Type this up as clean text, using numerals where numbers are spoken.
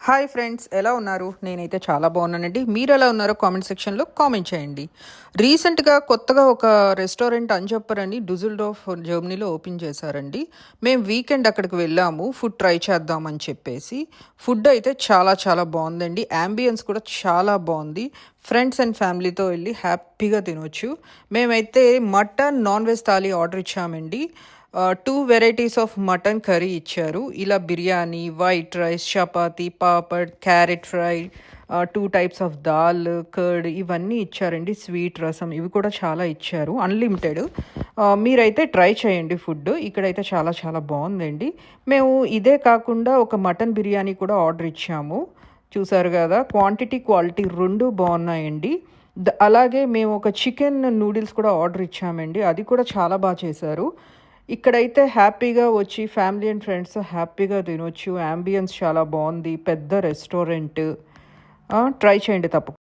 Hi friends, ఎలా ఉన్నారు? నేనైతే చాలా బాగున్నానండి. మీరు ఎలా ఉన్నారో కామెంట్ సెక్షన్లో కామెంట్ చేయండి. రీసెంట్గా కొత్తగా ఒక రెస్టారెంట్ అంజప్పర్ అని డుజిల్డోర్ఫ్ జర్మనీలో ఓపెన్ చేశారండి. మేము వీకెండ్ అక్కడికి వెళ్ళాము ఫుడ్ ట్రై చేద్దామని చెప్పేసి. ఫుడ్ అయితే చాలా చాలా బాగుందండి. యాంబియన్స్ కూడా చాలా బాగుంది. ఫ్రెండ్స్ అండ్ ఫ్యామిలీతో వెళ్ళి హ్యాపీగా తినొచ్చు. మేమైతే mutton non veg thali order ఇచ్చామండి. 2 వెరైటీస్ ఆఫ్ మటన్ కర్రీ ఇచ్చారు. ఇలా biryani, white rice, chapati, papad, carrot fry, 2 types of dal, curd ఇవన్నీ ఇచ్చారండి. స్వీట్ రసం ఇవి కూడా చాలా ఇచ్చారు. అన్లిమిటెడ్. మీరైతే ట్రై చేయండి ఫుడ్. ఇక్కడైతే చాలా చాలా బాగుందండి. మేము ఇదే కాకుండా ఒక మటన్ బిర్యానీ కూడా ఆర్డర్ ఇచ్చాము. చూసారు కదా, క్వాంటిటీ క్వాలిటీ 2 బాగున్నాయండి. అలాగే మేము ఒక చికెన్ నూడిల్స్ కూడా ఆర్డర్ ఇచ్చామండి. అది కూడా చాలా బాగా చేశారు. ఇక్కడైతే హ్యాపీగా వచ్చి ఫ్యామిలీ అండ్ ఫ్రెండ్స్ హ్యాపీగా తినొచ్చు. యాంబియన్స్ చాలా బాగుంది. పెద్ద రెస్టారెంట్. ట్రై చేయండి తప్పకుండా.